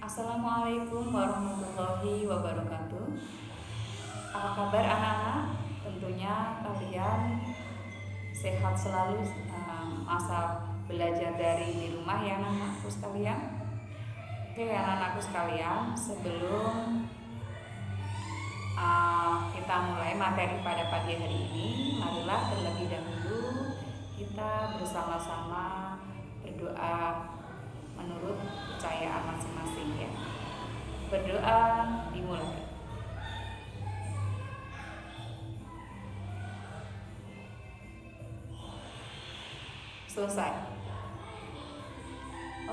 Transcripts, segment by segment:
Assalamualaikum warahmatullahi wabarakatuh. Apa kabar anak-anak? Tentunya kalian sehat selalu masa belajar dari di rumah ya anak-anakku sekalian. Oke anak-anakku sekalian, sebelum kita mulai materi pada pagi hari ini, marilah terlebih dahulu kita bersama-sama berdoa menurut kepercayaan masing-masing ya. Berdoa dimulai. Selesai.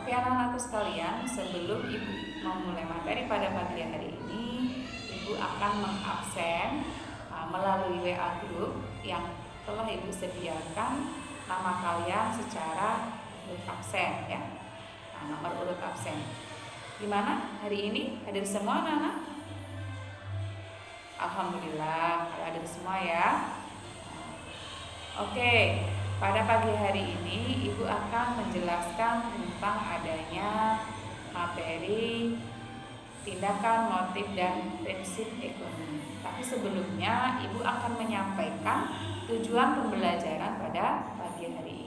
Oke anak-anakku sekalian, sebelum ibu memulai materi pada pagi hari ini, ibu akan mengabsen melalui WA group yang telah ibu sediakan nama kalian secara urut absen ya. Nomor urut absen. Gimana hari ini? Hadir semua anak-anak? Alhamdulillah hadir semua ya. Oke, pada pagi hari ini ibu akan menjelaskan tentang adanya materi tindakan, motif, dan prinsip ekonomi. Tapi sebelumnya ibu akan menyampaikan tujuan pembelajaran pada pagi hari ini.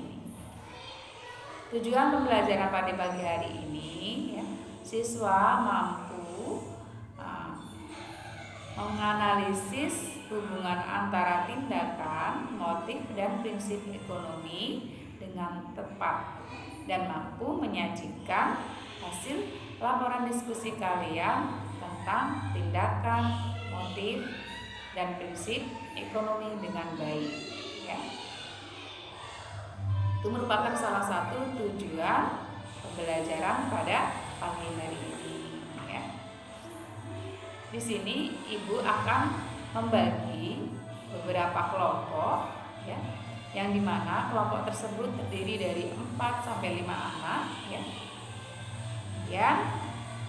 Tujuan pembelajaran pada pagi hari ini ya, siswa mampu menganalisis hubungan antara tindakan, motif, dan prinsip ekonomi dengan tepat dan mampu menyajikan hasil laporan diskusi kalian tentang tindakan, motif, dan prinsip ekonomi dengan baik ya. Itu merupakan salah satu tujuan pembelajaran pada pagi hari ini ya. Di sini ibu akan membagi beberapa kelompok ya, yang dimana kelompok tersebut terdiri dari 4 sampai 5 anak ya. Yang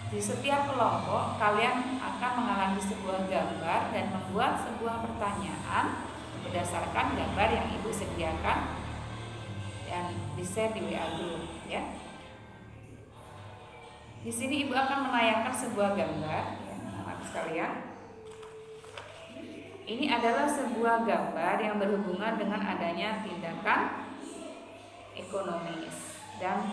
di setiap kelompok kalian akan mengalami sebuah gambar dan membuat sebuah pertanyaan berdasarkan gambar yang ibu sediakan yang di-share di WA group ya. Di sini ibu akan menayangkan sebuah gambar ya, anak sekalian. Ini adalah sebuah gambar yang berhubungan dengan adanya tindakan ekonomis dan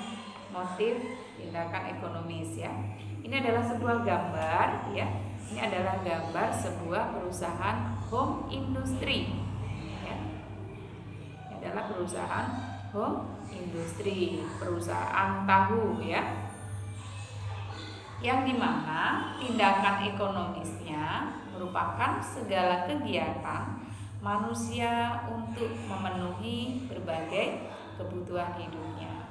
motif tindakan ekonomis ya. Ini adalah sebuah gambar ya. Ini adalah gambar sebuah perusahaan home industry ya. Ini adalah perusahaan home industry, perusahaan tahu ya, yang dimana tindakan ekonomisnya merupakan segala kegiatan manusia untuk memenuhi berbagai kebutuhan hidupnya.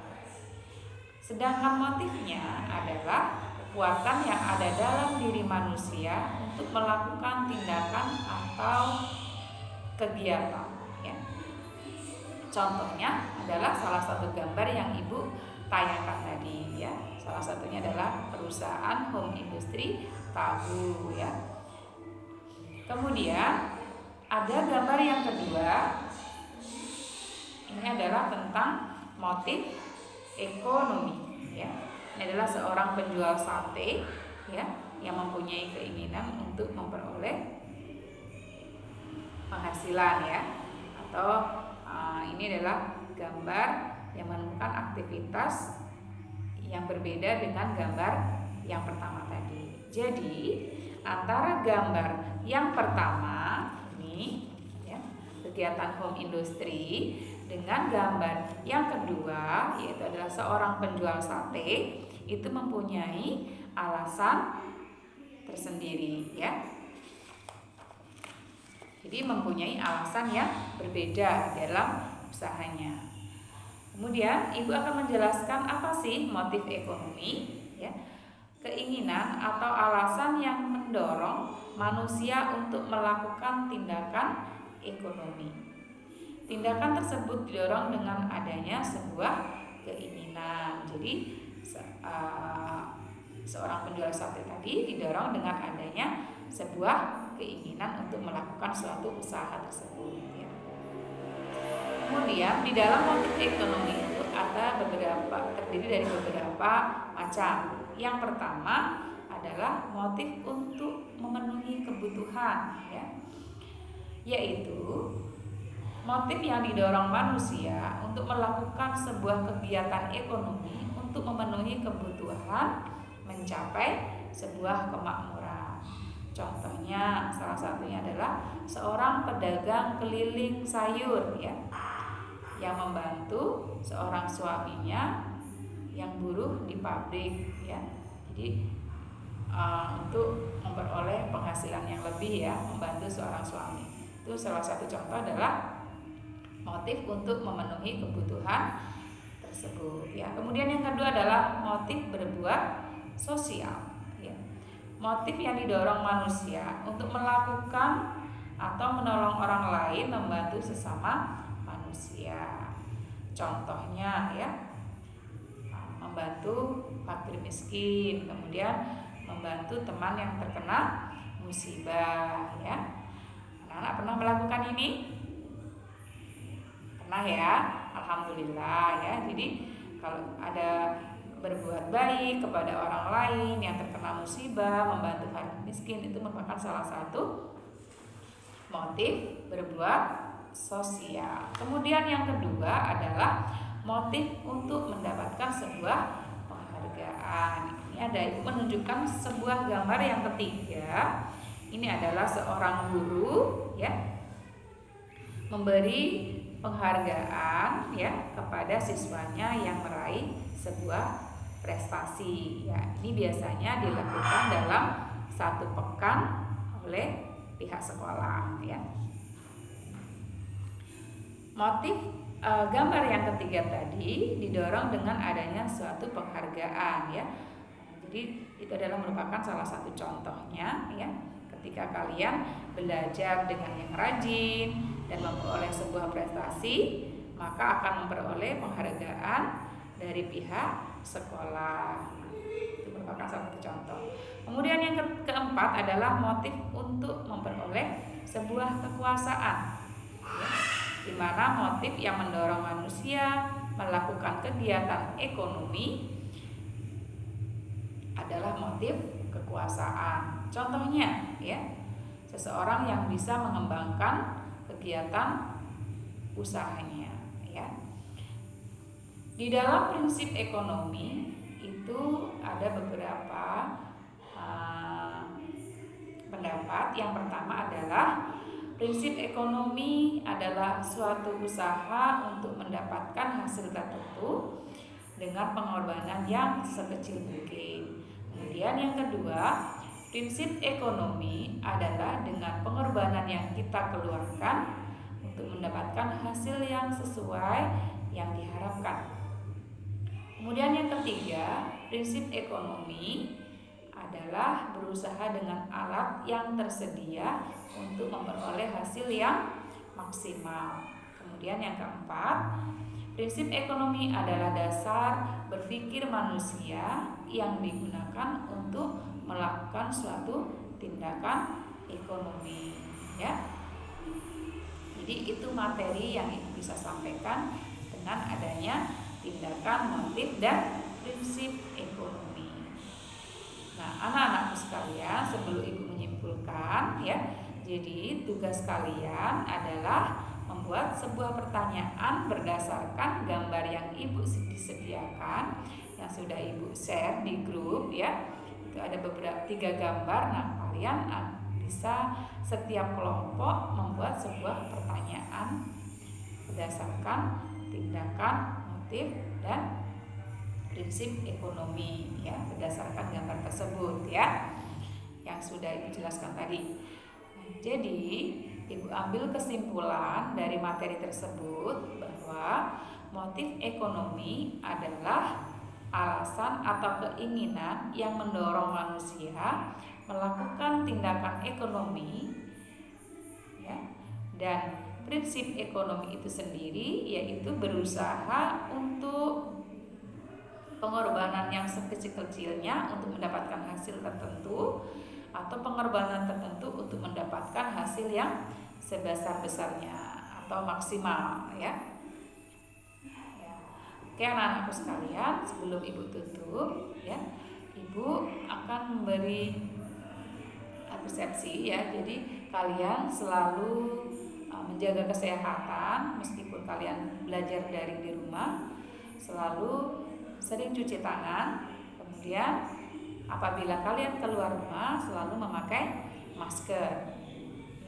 Sedangkan motifnya adalah kekuatan yang ada dalam diri manusia untuk melakukan tindakan atau kegiatan. Contohnya adalah salah satu gambar yang ibu tayangkan tadi ya. Salah satunya adalah perusahaan home industry tahu ya. Kemudian ada gambar yang kedua. Ini adalah tentang motif ekonomi ya. Ini adalah seorang penjual sate ya, yang mempunyai keinginan untuk memperoleh penghasilan ya, atau ini adalah gambar yang menemukan aktivitas yang berbeda dengan gambar yang pertama tadi. Jadi antara gambar yang pertama ini ya, kegiatan home industry, dengan gambar yang kedua yaitu adalah seorang penjual sate, itu mempunyai alasan tersendiri ya. Jadi mempunyai alasan yang berbeda dalam usahanya. Kemudian ibu akan menjelaskan apa sih motif ekonomi ya. Keinginan atau alasan yang mendorong manusia untuk melakukan tindakan ekonomi. Tindakan tersebut didorong dengan adanya sebuah keinginan. Jadi seorang penjual sate tadi didorong dengan adanya sebuah keinginan untuk melakukan suatu usaha tersebut ya. Kemudian di dalam motif ekonomi itu terdiri dari beberapa macam. Yang pertama adalah motif untuk memenuhi kebutuhan, ya, yaitu motif yang didorong manusia untuk melakukan sebuah kegiatan ekonomi untuk memenuhi kebutuhan, mencapai sebuah kemakmuran. Contohnya, salah satunya adalah seorang pedagang keliling sayur, ya, yang membantu seorang suaminya yang buruh di pabrik, ya. Jadi untuk memperoleh penghasilan yang lebih, ya, membantu seorang suami. Itu salah satu contoh adalah motif untuk memenuhi kebutuhan tersebut, ya. Kemudian yang kedua adalah motif berbuat sosial, ya. Motif yang didorong manusia untuk melakukan atau menolong orang lain, membantu sesama manusia. Contohnya, ya, membantu fakir miskin, kemudian membantu teman yang terkena musibah, ya. Anak-anak pernah melakukan ini? Pernah, ya? Alhamdulillah, ya. Jadi kalau ada berbuat baik kepada orang lain yang terkena musibah, membantu fakir miskin, itu merupakan salah satu motif berbuat sosial. Kemudian yang kedua adalah motif untuk mendapatkan sebuah penghargaan. Ini ada menunjukkan sebuah gambar yang ketiga. Ini adalah seorang guru, ya, memberi penghargaan, ya, kepada siswanya yang meraih sebuah prestasi, ya. Ini biasanya dilakukan dalam satu pekan oleh pihak sekolah, ya. Motif gambar yang ketiga tadi didorong dengan adanya suatu penghargaan, ya. Jadi itu adalah merupakan salah satu contohnya, ya. Ketika kalian belajar dengan yang rajin dan memperoleh sebuah prestasi, maka akan memperoleh penghargaan dari pihak sekolah. Itu merupakan salah satu contoh. Kemudian yang keempat adalah motif untuk memperoleh sebuah kekuasaan, ya, di mana motif yang mendorong manusia melakukan kegiatan ekonomi adalah motif kekuasaan. Contohnya, ya, seseorang yang bisa mengembangkan kegiatan usahanya, ya. Di dalam prinsip ekonomi itu ada beberapa pendapat. Yang pertama adalah prinsip ekonomi adalah suatu usaha untuk mendapatkan hasil tertentu dengan pengorbanan yang sekecil mungkin. Kemudian yang kedua, prinsip ekonomi adalah dengan pengorbanan yang kita keluarkan untuk mendapatkan hasil yang sesuai yang diharapkan. Kemudian yang ketiga, prinsip ekonomi adalah berusaha dengan alat yang tersedia untuk memperoleh hasil yang maksimal. Kemudian yang keempat, prinsip ekonomi adalah dasar berpikir manusia yang digunakan untuk melakukan suatu tindakan ekonomi, ya. Jadi itu materi yang Ibu bisa sampaikan dengan adanya tindakan, motif, dan prinsip ekonomi. Nah, anak-anakku sekalian, sebelum Ibu menyimpulkan, ya, jadi tugas kalian adalah membuat sebuah pertanyaan berdasarkan gambar yang Ibu disediakan, yang sudah Ibu share di grup, ya. Itu ada beberapa 3 gambar. Nah, kalian bisa setiap kelompok membuat sebuah pertanyaan berdasarkan tindakan, motif, dan prinsip ekonomi, ya, berdasarkan gambar tersebut, ya, yang sudah Ibu jelaskan tadi. Jadi Ibu ambil kesimpulan dari materi tersebut bahwa motif ekonomi adalah alasan atau keinginan yang mendorong manusia melakukan tindakan ekonomi, ya, dan prinsip ekonomi itu sendiri yaitu berusaha untuk pengorbanan yang sekecil-kecilnya untuk mendapatkan hasil tertentu, atau pengorbanan tertentu untuk mendapatkan hasil yang sebesar-besarnya atau maksimal, ya. Oke anak-anakku sekalian, sebelum ibu tutup ya, ibu akan memberi persepsi ya. Jadi kalian selalu menjaga kesehatan meskipun kalian belajar daring di rumah. Selalu sering cuci tangan. Kemudian apabila kalian keluar rumah selalu memakai masker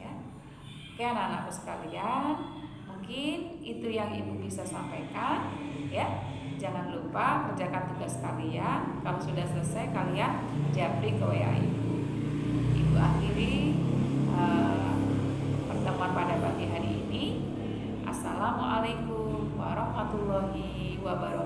ya. Oke anak-anakku sekalian, mungkin itu yang ibu bisa sampaikan ya. Jangan lupa kerjakan tugas kalian. Kalau sudah selesai kalian japri ke WA ibu. Ibu akhiri pertemuan pada pagi hari ini. Assalamualaikum warahmatullahi wabarakatuh.